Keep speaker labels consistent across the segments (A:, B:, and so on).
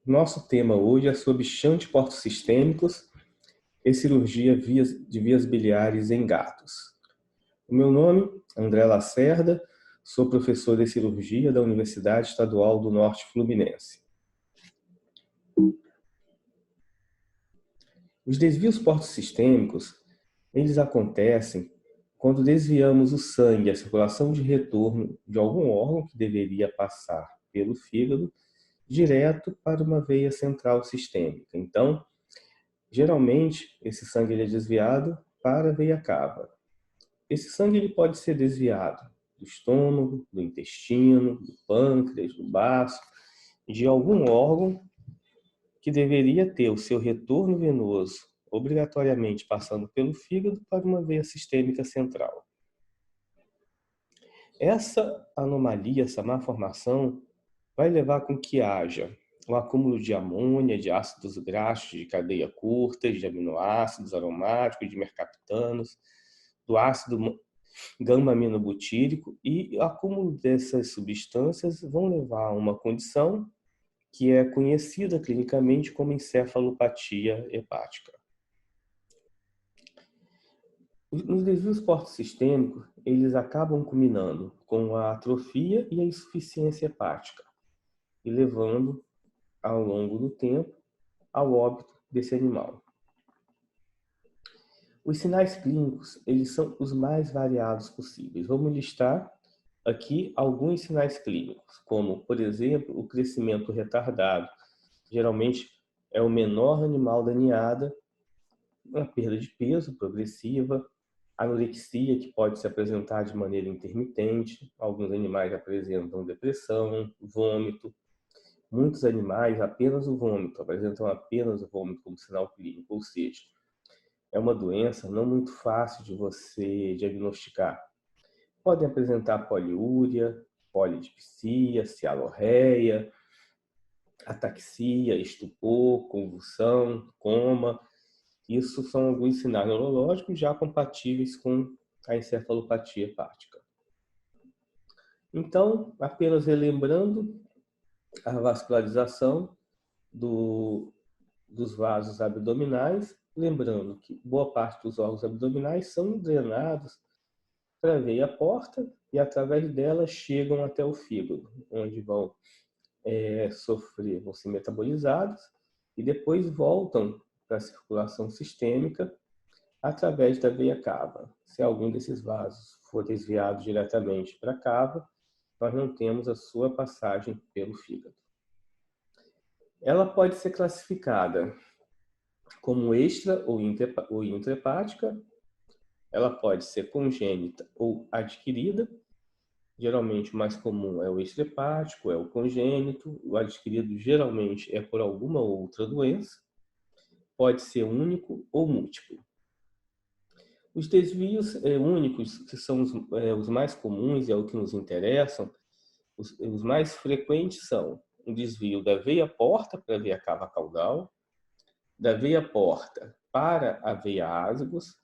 A: Nosso tema hoje é sobre shunt portosistêmicos e cirurgia de vias biliares em gatos. O meu nome é André Lacerda, sou professor de cirurgia da Universidade Estadual do Norte Fluminense. Os desvios portosistêmicos, eles acontecem quando desviamos o sangue, a circulação de retorno de algum órgão que deveria passar pelo fígado, direto para uma veia central sistêmica. Então, geralmente, esse sangue ele é desviado para a veia cava. Esse sangue ele pode ser desviado do estômago, do intestino, do pâncreas, do baço, de algum órgão que deveria ter o seu retorno venoso obrigatoriamente passando pelo fígado para uma veia sistêmica central. Essa anomalia, essa malformação, vai levar com que haja o acúmulo de amônia, de ácidos graxos de cadeia curta, de aminoácidos aromáticos, de mercaptanos, do ácido gama-aminobutírico, e o acúmulo dessas substâncias vão levar a uma condição que é conhecida clinicamente como encefalopatia hepática. Os desvios portosistêmicos, eles acabam culminando com a atrofia e a insuficiência hepática, e levando, ao longo do tempo, ao óbito desse animal. Os sinais clínicos, eles são os mais variados possíveis. Vamos listar aqui alguns sinais clínicos, como, por exemplo, o crescimento retardado. Geralmente é o menor animal da ninhada, uma perda de peso progressiva, anorexia, que pode se apresentar de maneira intermitente. Alguns animais apresentam depressão, vômito. Muitos animais apenas o vômito, apresentam apenas o vômito como sinal clínico, ou seja, é uma doença não muito fácil de você diagnosticar. Podem apresentar poliúria, polidipsia, cialorreia, ataxia, estupor, convulsão, coma. Isso são alguns sinais neurológicos já compatíveis com a encefalopatia hepática. Então, apenas relembrando a vascularização dos vasos abdominais, lembrando que boa parte dos órgãos abdominais são drenados para a veia porta e através dela chegam até o fígado, onde vão vão ser metabolizados e depois voltam para a circulação sistêmica através da veia cava. Se algum desses vasos for desviado diretamente para a cava, nós não temos a sua passagem pelo fígado. Ela pode ser classificada como extra ou intrahepática. Ela pode ser congênita ou adquirida. Geralmente o mais comum é o extrahepático, é o congênito. O adquirido geralmente é por alguma outra doença. Pode ser único ou múltiplo. Os desvios únicos, que são os mais comuns e é o que nos interessam, os mais frequentes são o desvio da veia porta para a veia cava caudal, da veia porta para a veia ásgos,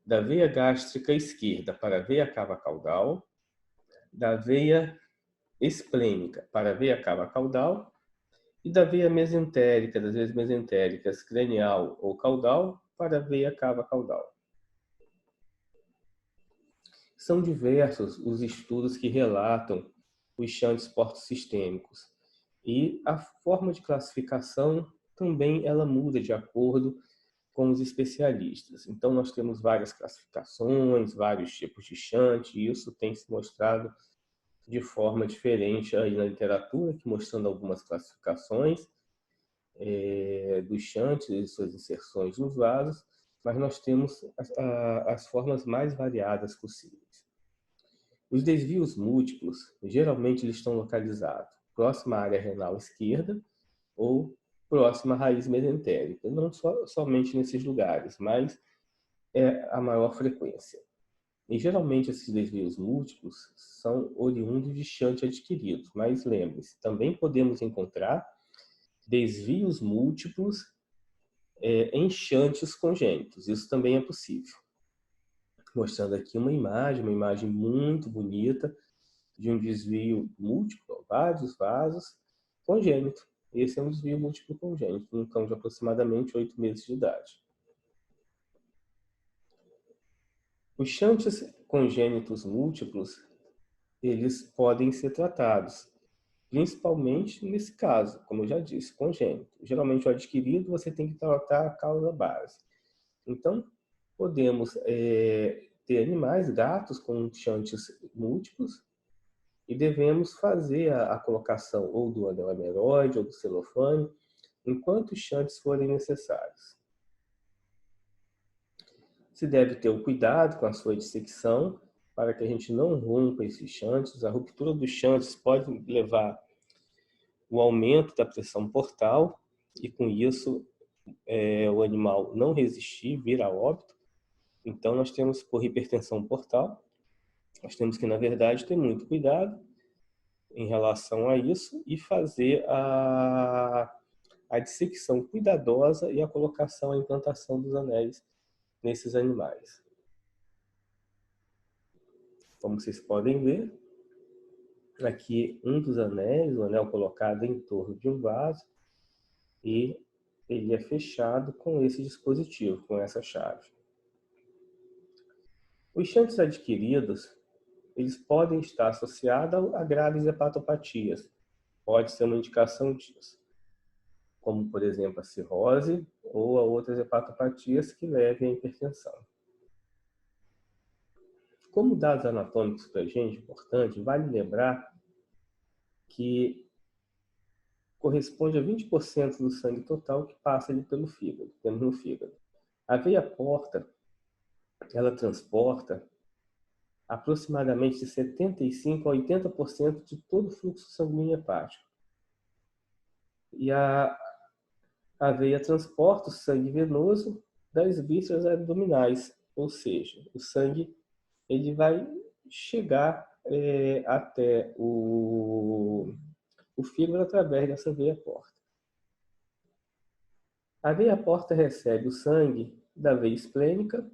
A: da veia gástrica esquerda para a veia cava caudal, da veia esplênica para a veia cava caudal e da veia mesentérica, das veias mesentéricas cranial ou caudal para a veia cava caudal. São diversos os estudos que relatam os shunts portosistêmicos e a forma de classificação também ela muda de acordo com os especialistas. Então nós temos várias classificações, vários tipos de shunt, e isso tem se mostrado de forma diferente aí na literatura, que mostrando algumas classificações dos shunts e suas inserções nos vasos, mas nós temos as formas mais variadas possíveis. Os desvios múltiplos, geralmente eles estão localizados próxima à área renal esquerda ou próxima à raiz mesentérica. Não somente nesses lugares, mas é a maior frequência. E geralmente esses desvios múltiplos são oriundos de shunt adquiridos, mas lembre-se, também podemos encontrar desvios múltiplos em shunts congênitos. Isso também é possível. Mostrando aqui uma imagem muito bonita de um desvio múltiplo, vários vasos, congênito. Esse é um desvio múltiplo congênito, num cão de aproximadamente 8 meses de idade. Os shunts congênitos múltiplos, eles podem ser tratados, principalmente nesse caso, como eu já disse, congênito. Geralmente o adquirido você tem que tratar a causa base. Então, podemos ter animais, gatos com shunts múltiplos, e devemos fazer a colocação ou do anel hemeroide ou do celofane, enquanto os shunts forem necessários. Se deve ter o cuidado com a sua dissecção, para que a gente não rompa esses shunts. A ruptura dos shunts pode levar o aumento da pressão portal, e com isso o animal não resistir, vir a óbito. Então nós temos, por hipertensão portal, nós temos que, na verdade, ter muito cuidado em relação a isso e fazer a dissecção cuidadosa e a colocação, a implantação dos anéis nesses animais. Como vocês podem ver, aqui um dos anéis, o anel colocado em torno de um vaso, e ele é fechado com esse dispositivo, com essa chave. Os shunts adquiridos, eles podem estar associados a graves hepatopatias. Pode ser uma indicação disso, como, por exemplo, a cirrose ou a outras hepatopatias que levem à hipertensão. Como dados anatômicos para a gente, importante, vale lembrar que corresponde a 20% do sangue total que passa ali pelo fígado, temos no fígado. A veia porta, ela transporta aproximadamente de 75% a 80% de todo o fluxo sanguíneo hepático. E a veia transporta o sangue venoso das vísceras abdominais, ou seja, o sangue ele vai chegar até o fígado através dessa veia porta. A veia porta recebe o sangue da veia esplênica,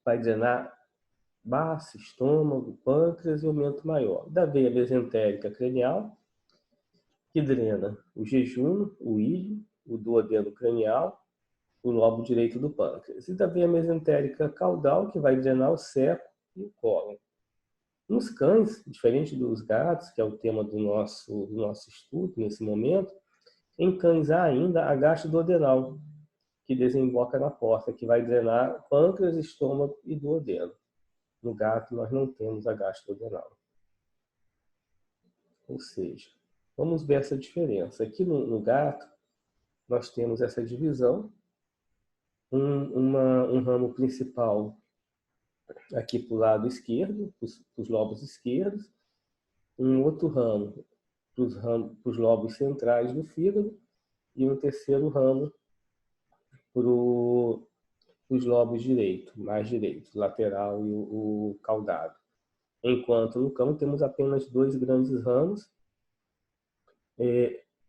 A: vai drenar baço, estômago, pâncreas e o mento maior. Da veia mesentérica cranial, que drena o jejum, o ilho, o duodeno cranial, o lobo direito do pâncreas. E da veia mesentérica caudal, que vai drenar o cepo e o cólon. Nos cães, diferente dos gatos, que é o tema do nosso estudo nesse momento, em cães há ainda a gastroduodenal, que desemboca na porta, que vai drenar pâncreas, estômago e duodeno. No gato, nós não temos a gastroduodenal. Ou seja, vamos ver essa diferença. Aqui no gato, nós temos essa divisão, um ramo principal aqui para o lado esquerdo, para os lobos esquerdos, um outro ramo para os lobos centrais do fígado e um terceiro ramo para os lobos mais direitos, lateral e o caudado. Enquanto no cão temos apenas dois grandes ramos,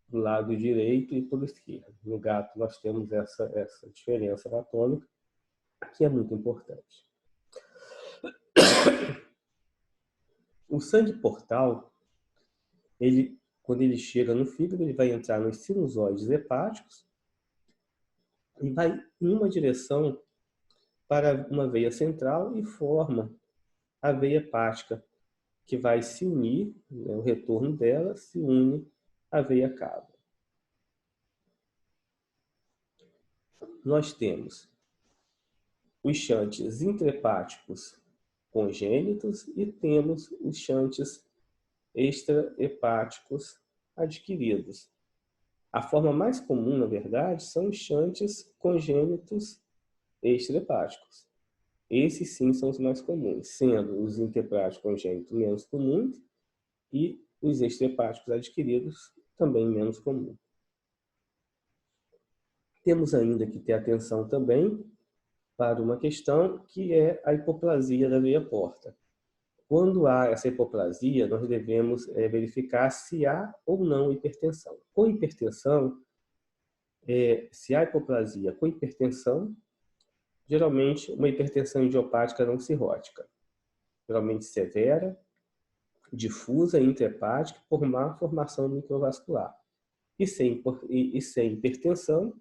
A: do lado direito e do esquerdo. No gato nós temos essa diferença anatômica, que é muito importante. O sangue portal, quando ele chega no fígado, ele vai entrar nos sinusoides hepáticos e vai em uma direção para uma veia central e forma a veia hepática, que vai se unir, o retorno dela se une à veia cava. Nós temos os shunts intrahepáticos congênitos e temos os shunts extrahepáticos adquiridos. A forma mais comum, na verdade, são os shunts congênitos extrahepáticos. Esses sim são os mais comuns, sendo os intrahepáticos congênitos menos comuns e os extrahepáticos adquiridos também menos comuns. Temos ainda que ter atenção também para uma questão que é a hipoplasia da veia porta. Quando há essa hipoplasia, nós devemos verificar se há ou não hipertensão. Com hipertensão, se há hipoplasia com hipertensão, geralmente uma hipertensão idiopática não cirrótica, geralmente severa, difusa, intrahepática, por má formação microvascular. e sem hipertensão,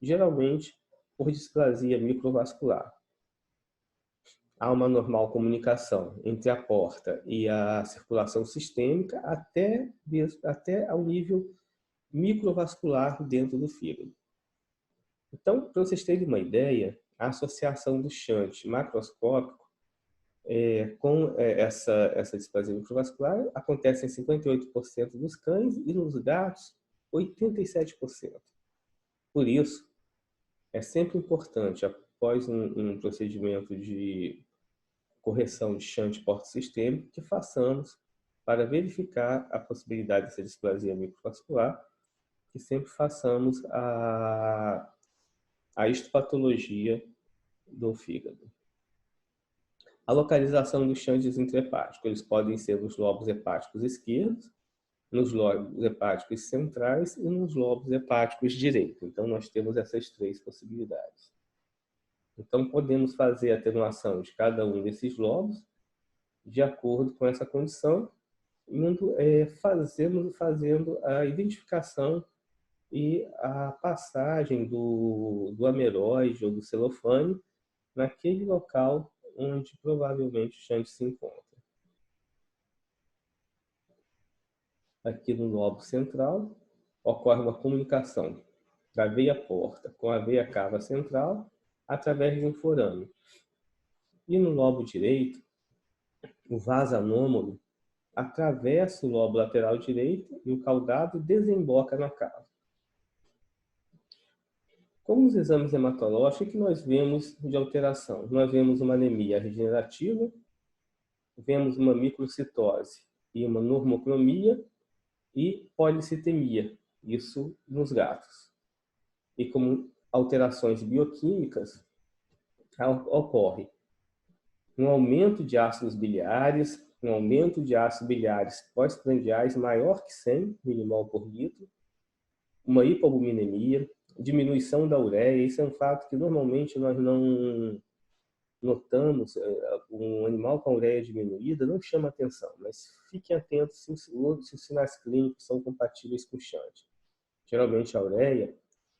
A: geralmente por displasia microvascular. Há uma normal comunicação entre a porta e a circulação sistêmica até ao nível microvascular dentro do fígado. Então, para vocês terem uma ideia, a associação do shunt macroscópico com essa displasia microvascular acontece em 58% dos cães e nos gatos 87%. Por isso, é sempre importante, após um procedimento de correção de shunt porto-sistêmico, que façamos para verificar a possibilidade dessa displasia microvascular, que sempre façamos a histopatologia do fígado. A localização dos shunts intrahepáticos, eles podem ser nos lobos hepáticos esquerdos, nos lobos hepáticos centrais e nos lobos hepáticos direitos. Então, nós temos essas três possibilidades. Então, podemos fazer a atenuação de cada um desses lobos de acordo com essa condição, fazendo a identificação e a passagem do ameróide ou do celofane naquele local onde provavelmente o shunt se encontra. Aqui no lobo central, ocorre uma comunicação da veia porta com a veia cava central através de um forame. E no lobo direito, o vaso anômalo atravessa o lobo lateral direito e o caudado desemboca na cava. Como os exames hematológicos, o que nós vemos de alteração? Nós vemos uma anemia regenerativa, vemos uma microcitose e uma normocromia e policitemia, isso nos gatos. E como alterações bioquímicas, ocorre um aumento de ácidos biliares, um aumento de ácidos biliares pós-prandiais maior que 100 millimol por litro, uma hipoalbuminemia, diminuição da ureia. Isso é um fato que normalmente nós não notamos. Um animal com a ureia diminuída não chama atenção, mas fiquem atentos se os sinais clínicos são compatíveis com o shunt. Geralmente a ureia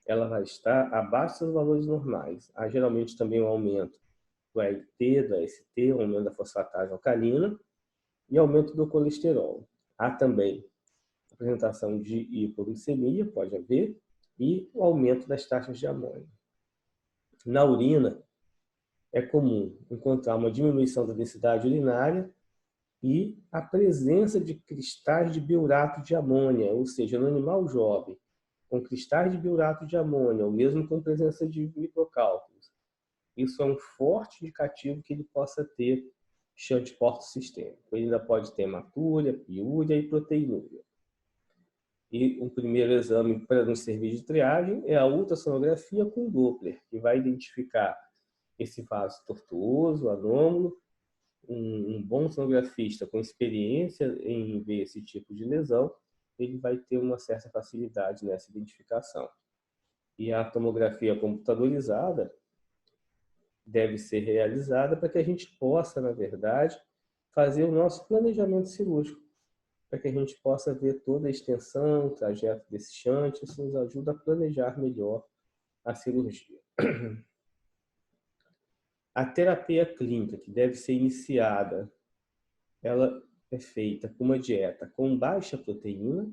A: ela vai estar abaixo dos valores normais. Há geralmente também um aumento do ALT, do AST, um aumento da fosfatase alcalina e aumento do colesterol. Há também apresentação de hipoglicemia, pode haver, e o aumento das taxas de amônio. Na urina, é comum encontrar uma diminuição da densidade urinária e a presença de cristais de biurato de amônia, ou seja, no animal jovem, com cristais de biurato de amônia, ou mesmo com presença de microcálculos. Isso é um forte indicativo que ele possa ter shunt porto-sistêmico. Ele ainda pode ter hematúria, piúria e proteinúria. E o primeiro exame para nos servir de triagem é a ultrassonografia com Doppler, que vai identificar esse vaso tortuoso, anômalo. Um bom sonografista com experiência em ver esse tipo de lesão, ele vai ter uma certa facilidade nessa identificação. E a tomografia computadorizada deve ser realizada para que a gente possa, na verdade, fazer o nosso planejamento cirúrgico, para que a gente possa ver toda a extensão, o trajeto desse shunt. Isso nos ajuda a planejar melhor a cirurgia. A terapia clínica que deve ser iniciada, ela é feita com uma dieta com baixa proteína.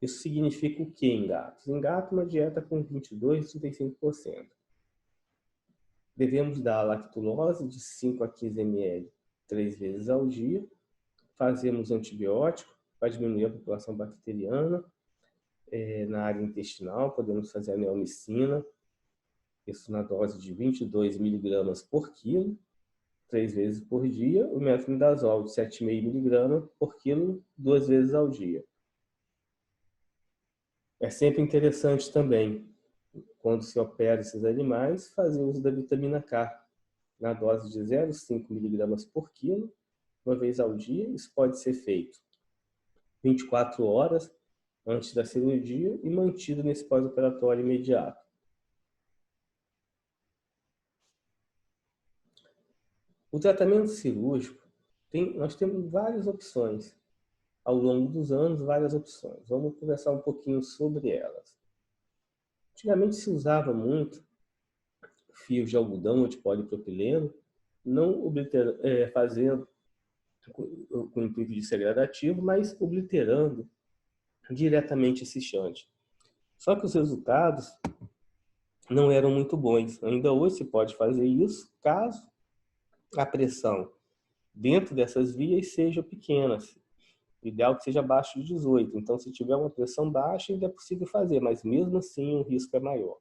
A: Isso significa o que em gatos? Em gato, uma dieta com 22% a 35%. Devemos dar lactulose de 5 a 15 ml 3 vezes ao dia. Fazemos antibiótico para diminuir a população bacteriana. Na área intestinal, podemos fazer a neomicina, isso na dose de 22 miligramas por quilo, 3 vezes por dia. O metronidazol de 7,5 miligramas por quilo, 2 vezes ao dia. É sempre interessante também, quando se opera esses animais, fazer uso da vitamina K, na dose de 0,5 miligramas por quilo, uma vez ao dia. Isso pode ser feito 24 horas antes da cirurgia e mantido nesse pós-operatório imediato. O tratamento cirúrgico, nós temos várias opções. ao longo dos anos, várias opções. Vamos conversar um pouquinho sobre elas. Antigamente se usava muito fios de algodão ou de polipropileno, não fazendo com o intuito de ser gradativo, mas obliterando diretamente esse chante. Só que os resultados não eram muito bons. Ainda hoje se pode fazer isso caso a pressão dentro dessas vias seja pequena. O ideal é que seja abaixo de 18. Então, se tiver uma pressão baixa, ainda é possível fazer, mas mesmo assim o risco é maior.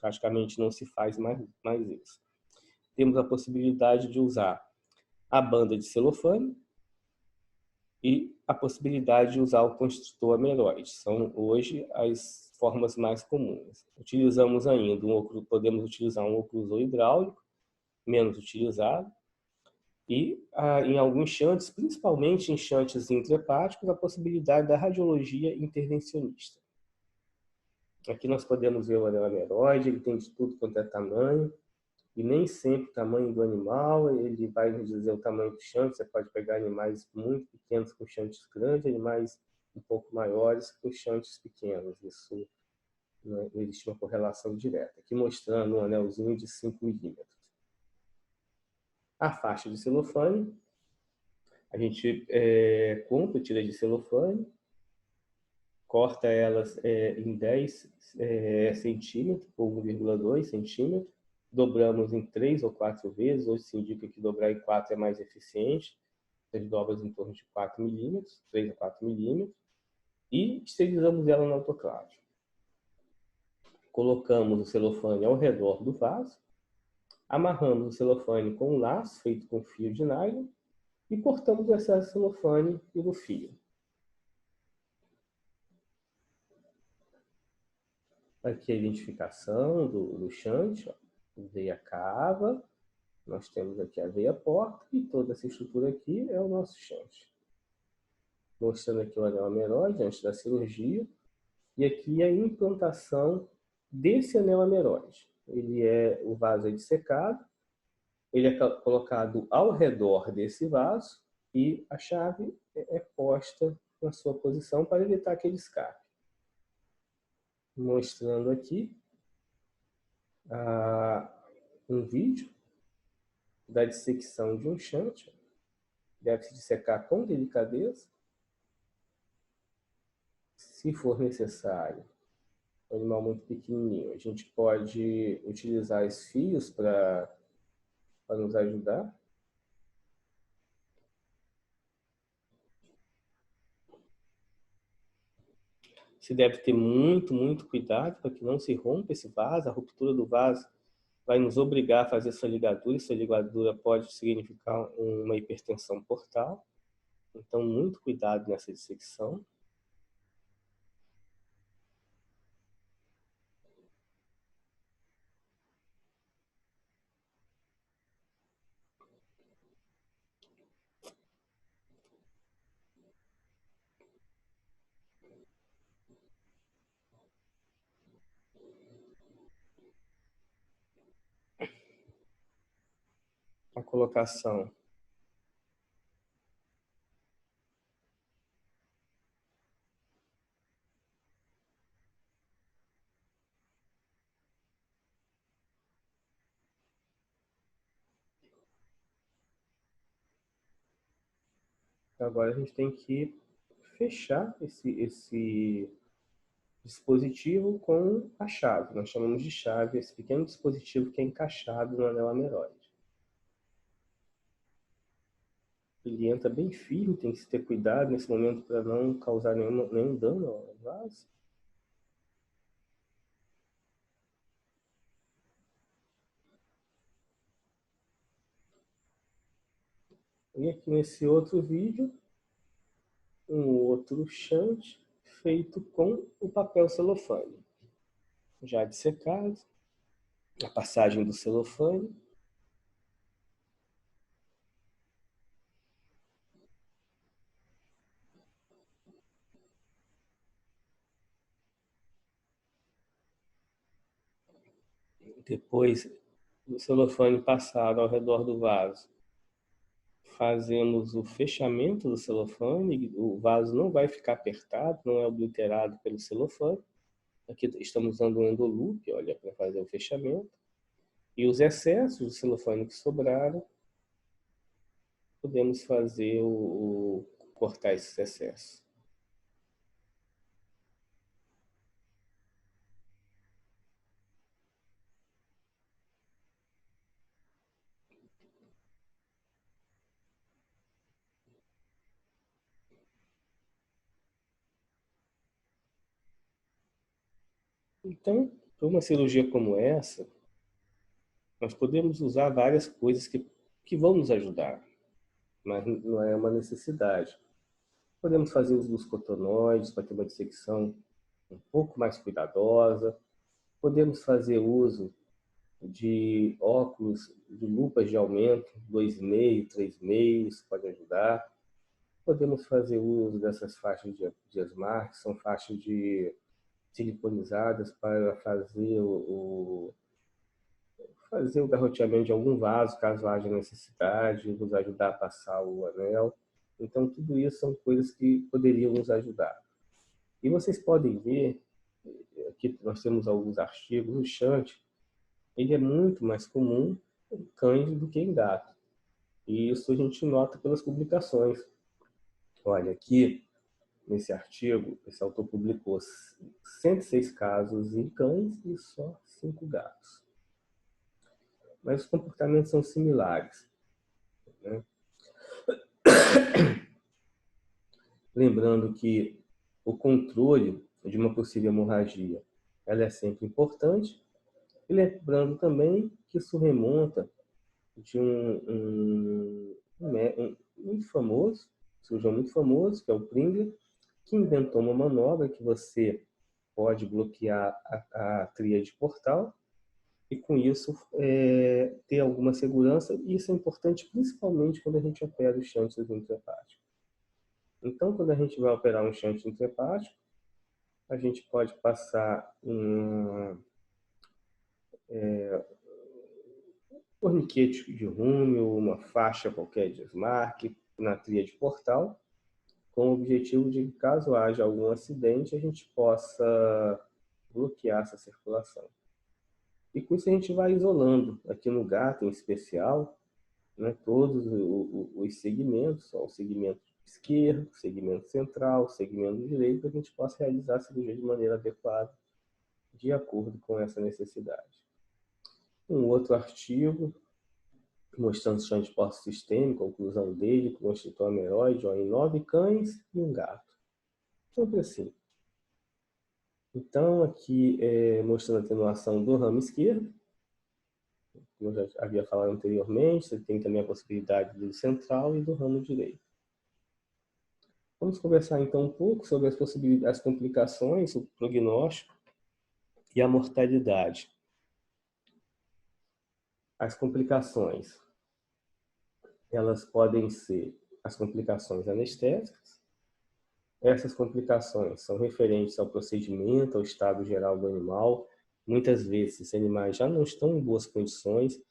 A: Praticamente não se faz mais isso. Temos a possibilidade de usar a banda de celofane e a possibilidade de usar o construtor ameroide. São hoje as formas mais comuns. Utilizamos ainda podemos utilizar um oclusor hidráulico, menos utilizado, e em alguns chantes, principalmente em chantes intrahepáticos, a possibilidade da radiologia intervencionista. Aqui nós podemos ver o anel ameroide, ele tem de tudo quanto é tamanho, e nem sempre o tamanho do animal, ele vai nos dizer o tamanho do chante. Você pode pegar animais muito pequenos com chantes grandes, animais um pouco maiores com chantes pequenos. Isso não existe uma correlação direta. Aqui mostrando um anelzinho de 5 milímetros. A faixa de celofane, a gente compra tiras de celofane, corta elas em 10 centímetros por 1,2 centímetros, dobramos em 3 ou 4 vezes. Hoje se indica que dobrar em 4 é mais eficiente. As dobras em torno de 4 milímetros, 3 a 4 milímetros, e esterilizamos ela no autoclave. Colocamos o celofane ao redor do vaso, amarramos o celofane com um laço feito com fio de nylon e cortamos o excesso de celofane pelo fio. Aqui a identificação do chante, ó. Veia cava, nós temos aqui a veia porta e toda essa estrutura aqui é o nosso chante. Mostrando aqui o anel ameroide antes da cirurgia, e aqui a implantação desse anel ameroide. O vaso é dissecado, ele é colocado ao redor desse vaso e a chave é posta na sua posição para evitar aquele escape. Mostrando aqui um vídeo da dissecção de um chante. Deve-se dissecar com delicadeza. Se for necessário, um animal muito pequenininho, a gente pode utilizar os fios para nos ajudar. Se deve ter muito cuidado para que não se rompa esse vaso. A ruptura do vaso vai nos obrigar a fazer essa ligadura. Essa ligadura pode significar uma hipertensão portal. Então, muito cuidado nessa dissecção. A colocação agora a gente tem que fechar esse dispositivo com a chave. Nós chamamos de chave esse pequeno dispositivo que é encaixado no anel ameroide. Ele entra bem firme, tem que se ter cuidado nesse momento para não causar nenhum dano ao vaso. E aqui nesse outro vídeo, um outro chante feito com o papel celofane. Já dissecado, a passagem do celofane. Depois do celofane passado ao redor do vaso, fazemos o fechamento do celofane, o vaso não vai ficar apertado, não é obliterado pelo celofane. Aqui estamos usando um endolupe, olha, para fazer o fechamento. E os excessos do celofane que sobraram, podemos fazer cortar esses excessos. Então, para uma cirurgia como essa, nós podemos usar várias coisas que vão nos ajudar, mas não é uma necessidade. Podemos fazer uso dos cotonoides para ter uma dissecção um pouco mais cuidadosa. Podemos fazer uso de óculos, de lupas de aumento, 2,5, 3,5, isso pode ajudar. Podemos fazer uso dessas faixas de Asmar, que são faixas de siliconizadas para fazer o garroteamento de algum vaso, caso haja necessidade, nos ajudar a passar o anel. Então, tudo isso são coisas que poderiam nos ajudar. E vocês podem ver, aqui nós temos alguns artigos, o shunt, ele é muito mais comum em cães do que em gato. E isso a gente nota pelas publicações. Olha, aqui, nesse artigo, esse autor publicou 106 casos em cães e só 5 gatos. Mas os comportamentos são similares, né? Lembrando que o controle de uma possível hemorragia ela é sempre importante. E lembrando também que isso remonta de um muito famoso, cirurgião muito famoso, que é o Pringer, que inventou uma manobra que você pode bloquear a tríade portal e com isso ter alguma segurança. E isso é importante principalmente quando a gente opera os shunts intrahepáticos. Então, quando a gente vai operar um shunt intrahepático, a gente pode passar um torniquete de Rúmel, uma faixa qualquer de Smark na tríade portal, com o objetivo de que, caso haja algum acidente, a gente possa bloquear essa circulação. E com isso a gente vai isolando, aqui no gato em especial, né, todos os segmentos, ó, o segmento esquerdo, o segmento central, o segmento direito, para que a gente possa realizar a cirurgia de maneira adequada, de acordo com essa necessidade. Um outro artigo mostrando o shunt pós-sistêmico, a conclusão dele, com o estritoma heróide em 9 cães e um gato. Sempre assim. Então, aqui mostrando a atenuação do ramo esquerdo, como eu já havia falado anteriormente, você tem também a possibilidade do central e do ramo direito. Vamos conversar então um pouco sobre as possibilidades, as complicações, o prognóstico e a mortalidade. As complicações, elas podem ser as complicações anestésicas. Essas complicações são referentes ao procedimento, ao estado geral do animal. Muitas vezes, esses animais já não estão em boas condições,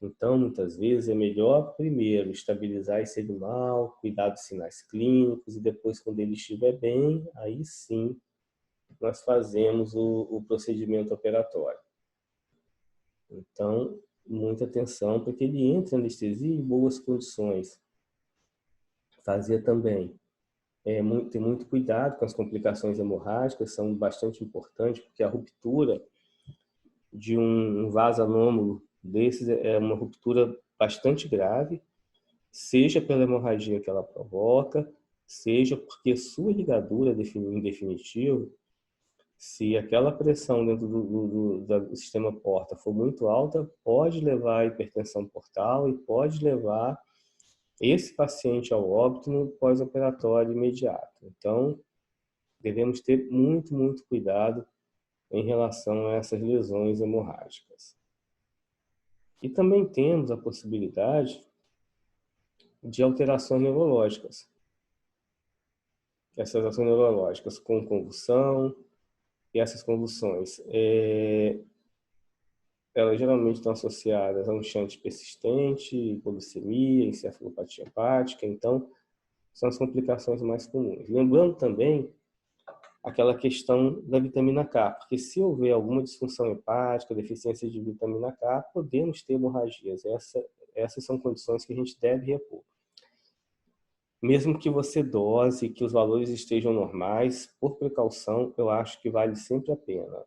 A: então, muitas vezes, é melhor primeiro estabilizar esse animal, cuidar dos sinais clínicos, e depois, quando ele estiver bem, aí sim, nós fazemos o procedimento operatório. Então, muita atenção para que ele entre em anestesia em boas condições. Fazer também ter muito cuidado com as complicações hemorrágicas, são bastante importantes, porque a ruptura de um vaso anômalo desses é uma ruptura bastante grave, seja pela hemorragia que ela provoca, seja porque sua ligadura, em definitivo, se aquela pressão dentro do sistema porta for muito alta, pode levar à hipertensão portal e pode levar esse paciente ao óbito no pós-operatório imediato. Então, devemos ter muito, muito cuidado em relação a essas lesões hemorrágicas. E também temos a possibilidade de alterações neurológicas. Essas ações neurológicas com convulsão, e essas convulsões, elas geralmente estão associadas a um shunt persistente, hipoglicemia, encefalopatia hepática, então são as complicações mais comuns. Lembrando também aquela questão da vitamina K, porque se houver alguma disfunção hepática, deficiência de vitamina K, podemos ter hemorragias. Essas são condições que a gente deve repor. Mesmo que você dose, que os valores estejam normais, por precaução, eu acho que vale sempre a pena.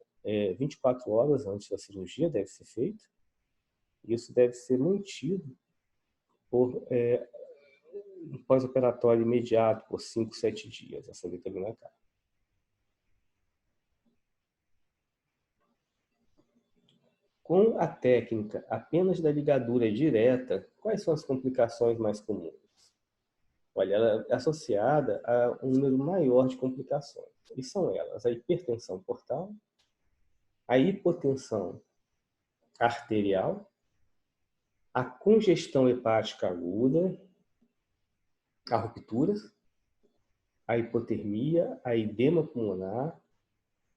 A: 24 horas antes da cirurgia deve ser feito. Isso deve ser mantido por pós-operatório imediato, por 5, 7 dias, essa vitamina K. Com a técnica apenas da ligadura direta, quais são as complicações mais comuns? Olha, ela é associada a um número maior de complicações. E são elas a hipertensão portal, a hipotensão arterial, a congestão hepática aguda, a rupturas, a hipotermia, a edema pulmonar,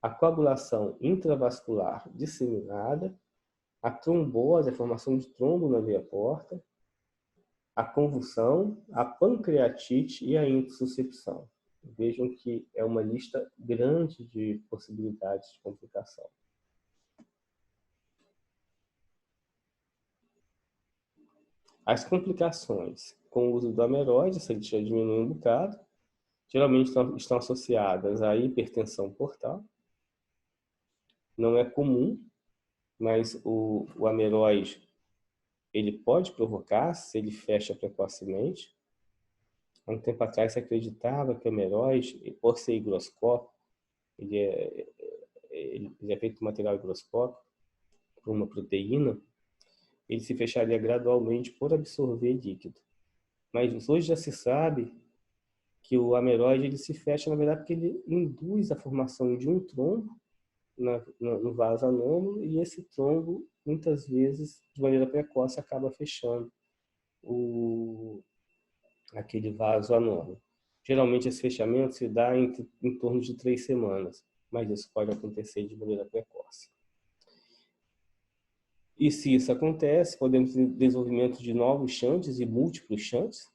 A: a coagulação intravascular disseminada, a trombose, a formação de trombo na veia porta, a convulsão, a pancreatite e a intussuscepção. Vejam que é uma lista grande de possibilidades de complicação. As complicações com o uso do ameróide, essa lista já diminui um bocado, geralmente estão associadas à hipertensão portal. Não é comum, mas o ameróide ele pode provocar se ele fecha precocemente. Há um tempo atrás se acreditava que o ameróide, por ser higroscópio, ele é feito de material higroscópico, por uma proteína, ele se fecharia gradualmente por absorver líquido. Mas hoje já se sabe que o ameróide ele se fecha, na verdade, porque ele induz a formação de um trombo no vaso anômalo, e esse trombo, muitas vezes, de maneira precoce, acaba fechando aquele vaso anômalo. Geralmente, esse fechamento se dá em torno de 3 semanas, mas isso pode acontecer de maneira precoce. E se isso acontece, podemos ter desenvolvimento de novos shunts e múltiplos shunts.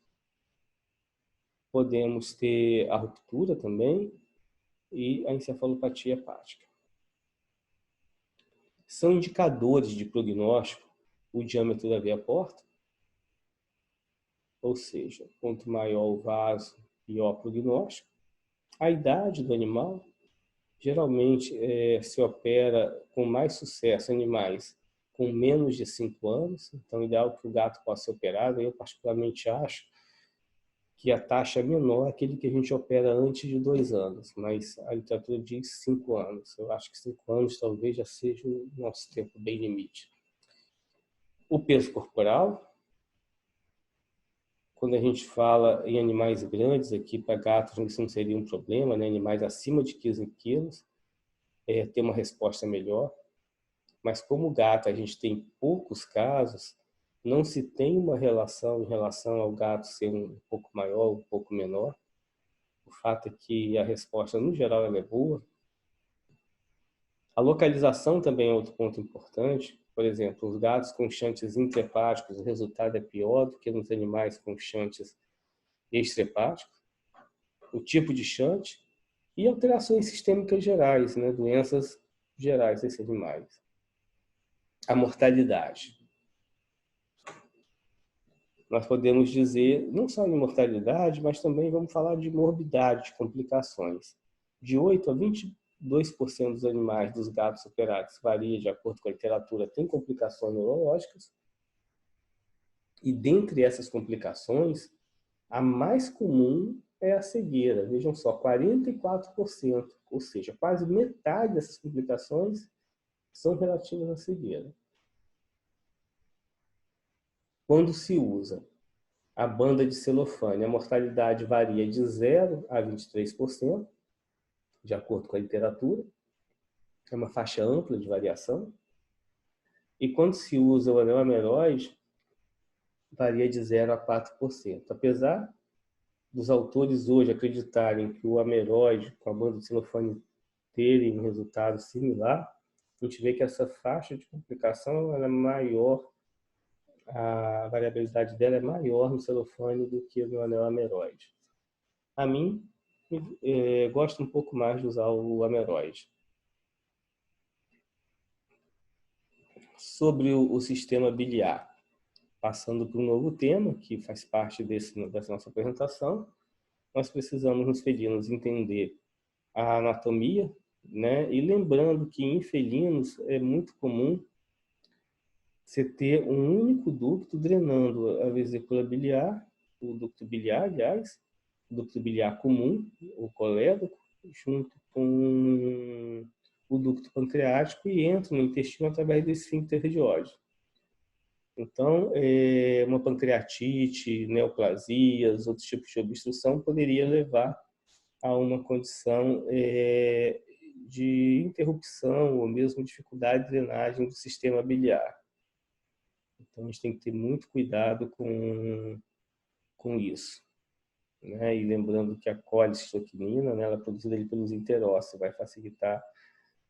A: Podemos ter a ruptura também e a encefalopatia hepática. São indicadores de prognóstico o diâmetro da veia porta, ou seja, quanto maior o vaso, pior prognóstico. A idade do animal, geralmente se opera com mais sucesso animais com menos de 5 anos, então é ideal que o gato possa ser operado. Eu particularmente acho que a taxa é menor aquele que a gente opera antes de 2 anos, mas a literatura diz 5 anos. Eu acho que 5 anos talvez já seja o nosso tempo bem limite. O peso corporal, quando a gente fala em animais grandes, aqui para gatos isso não seria um problema, né? Animais acima de 15 quilos, ter uma resposta melhor. Mas como gato a gente tem poucos casos, não se tem uma relação em relação ao gato ser um pouco maior, um pouco menor. O fato é que a resposta, no geral, ela é boa. A localização também é outro ponto importante. Por exemplo, os gatos com shunts intrahepáticos, o resultado é pior do que nos animais com shunts extrahepáticos. O tipo de shunt e alterações sistêmicas gerais, né? Doenças gerais desses animais. A mortalidade. Nós podemos dizer, não só de mortalidade, mas também vamos falar de morbidade, de complicações. De 8 a 22% dos animais dos gatos operados, varia de acordo com a literatura, tem complicações neurológicas. E dentre essas complicações, a mais comum é a cegueira. Vejam só, 44%, ou seja, quase metade dessas complicações são relativas à cegueira. Quando se usa a banda de celofane, a mortalidade varia de 0 a 23%, de acordo com a literatura. É uma faixa ampla de variação. E quando se usa o anel ameróide, varia de 0 a 4%. Apesar dos autores hoje acreditarem que o ameróide com a banda de celofane terem um resultado similar, a gente vê que essa faixa de complicação ela é maior, a variabilidade dela é maior no celofane do que no anel ameroide. A mim, gosto um pouco mais de usar o ameroide. Sobre o sistema biliar, passando para um novo tema, que faz parte dessa nossa apresentação, nós precisamos nos entender a anatomia, né? E lembrando que em felinos é muito comum você ter um único ducto drenando a vesícula biliar, o ducto biliar, aliás, o ducto biliar comum, o colédoco, junto com o ducto pancreático e entra no intestino através do esfíncter de Oddi. Então, uma pancreatite, neoplasias, outros tipos de obstrução poderia levar a uma condição de interrupção ou mesmo dificuldade de drenagem do sistema biliar. Então, a gente tem que ter muito cuidado com isso. Né? E lembrando que a colicistoquinina, né, ela é produzida ali pelos interócitos, vai facilitar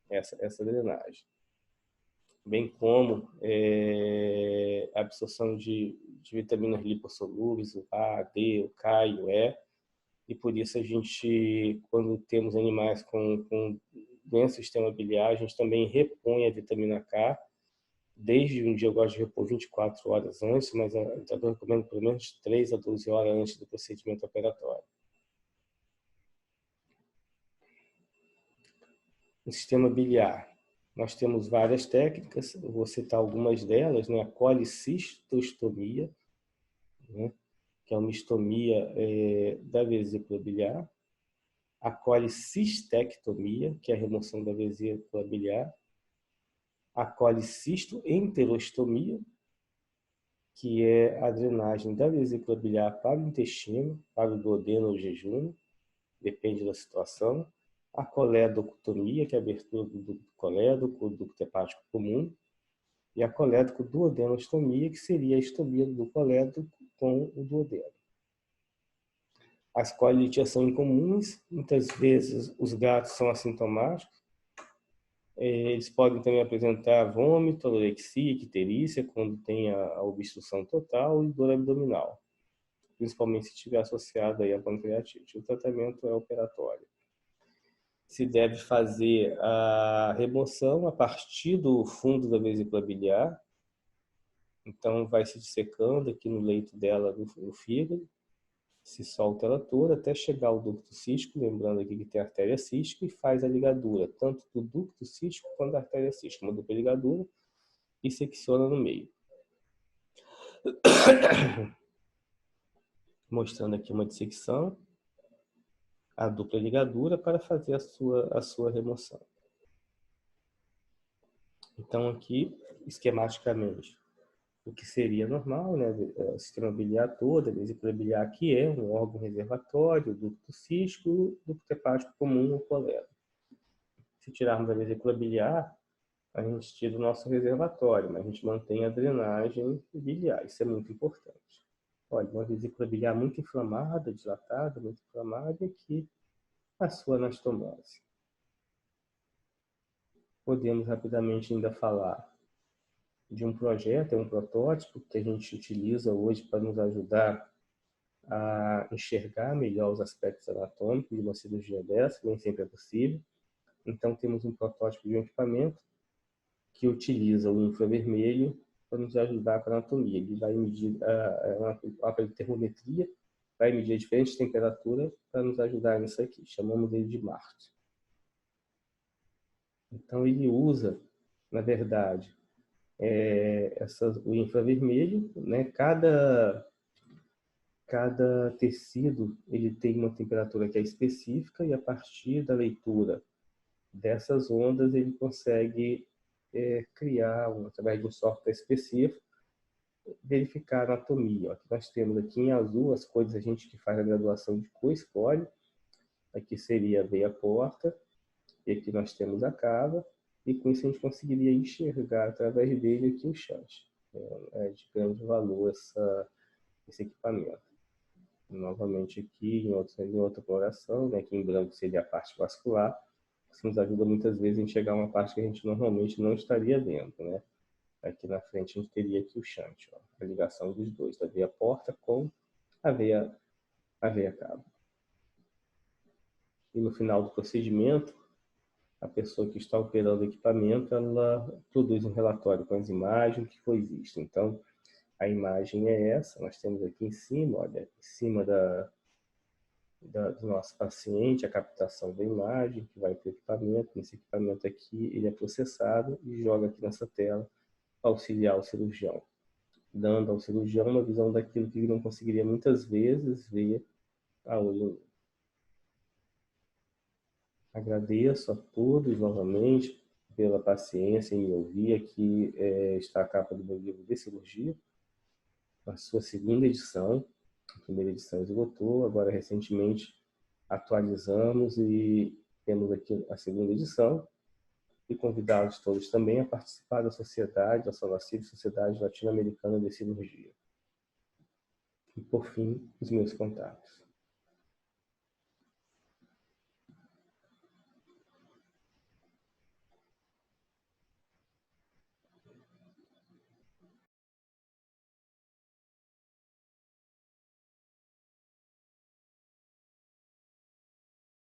A: essa drenagem. Bem como a absorção de vitaminas lipossolúveis, o A, D, o K e o E. E por isso a gente, quando temos animais com doença do sistema biliar, a gente também repõe a vitamina K. Desde um dia eu gosto de repor 24 horas antes, mas eu recomendo pelo menos 3 a 12 horas antes do procedimento operatório. No sistema biliar, nós temos várias técnicas, eu vou citar algumas delas, né? A colicistostomia, né? Que é uma estomia da vesícula biliar. A colicistectomia, que é a remoção da vesícula biliar. A colicistoenterostomia, que é a drenagem da vesícula biliar para o intestino, para o duodeno ou jejum, depende da situação. A colédocotomia, que é a abertura do ducto colédoco, do ducto hepático comum. E a colédoco-duodenostomia, que seria a estomia do colédoco com o duodeno. As colitias são incomuns, muitas vezes os gatos são assintomáticos. Eles podem também apresentar vômito, anorexia, icterícia, quando tem a obstrução total e dor abdominal, principalmente se estiver associado aí à pancreatite. O tratamento é operatório. Se deve fazer a remoção a partir do fundo da vesícula biliar. Então, vai se dissecando aqui no leito dela, no fígado, se solta ela toda até chegar ao ducto cístico, lembrando aqui que tem a artéria cística, e faz a ligadura, tanto do ducto cístico quanto da artéria cística, uma dupla ligadura, e secciona no meio. Mostrando aqui uma dissecção, a dupla ligadura para fazer a sua remoção. Então aqui, esquematicamente, o que seria normal, né? O sistema biliar todo, a vesícula biliar que é um órgão reservatório, o ducto cístico, o ducto hepático comum ou colédoco. Se tirarmos a vesícula biliar, a gente tira o nosso reservatório, mas a gente mantém a drenagem biliar, isso é muito importante. Olha, uma vesícula biliar muito inflamada, dilatada, muito inflamada, e aqui a sua anastomose. Podemos rapidamente ainda falar de um projeto, um protótipo que a gente utiliza hoje para nos ajudar a enxergar melhor os aspectos anatômicos de uma cirurgia dessa, nem sempre é possível. Então, temos um protótipo de um equipamento que utiliza o infravermelho para nos ajudar com a anatomia. Ele vai medir a termometria, vai medir diferentes temperaturas para nos ajudar nisso aqui. Chamamos ele de MART. Então, ele usa, na verdade, o infravermelho, né? Cada tecido ele tem uma temperatura que é específica e a partir da leitura dessas ondas ele consegue criar, através de um software específico, verificar a anatomia. Aqui nós temos aqui em azul as cores a gente que faz a graduação de cor escolhe. Aqui seria a veia porta e aqui nós temos a cava. E com isso a gente conseguiria enxergar através dele aqui o chante. É de grande valor esse equipamento. Novamente aqui em outra coloração, né? Aqui em branco seria a parte vascular Isso nos ajuda muitas vezes a enxergar uma parte que a gente normalmente não estaria vendo, né? Aqui na frente a gente teria aqui o shunt, ó, a ligação dos dois, da veia porta com a veia cabo. E no final do procedimento, a pessoa que está operando o equipamento, ela produz um relatório com as imagens que foi visto. Então, a imagem é essa, nós temos aqui em cima, olha, em cima do nosso paciente, a captação da imagem que vai para o equipamento. Nesse equipamento aqui, ele é processado e joga aqui nessa tela para auxiliar o cirurgião, dando ao cirurgião uma visão daquilo que ele não conseguiria muitas vezes ver a olho nu. Agradeço a todos novamente pela paciência em me ouvir. Aqui está a capa do meu livro de cirurgia, a sua segunda edição. A primeira edição esgotou, agora recentemente atualizamos e temos aqui a segunda edição. E convidá-los todos também a participar da sociedade, da SOLACIR, Sociedade Latino-Americana de Cirurgia. E por fim, os meus contatos.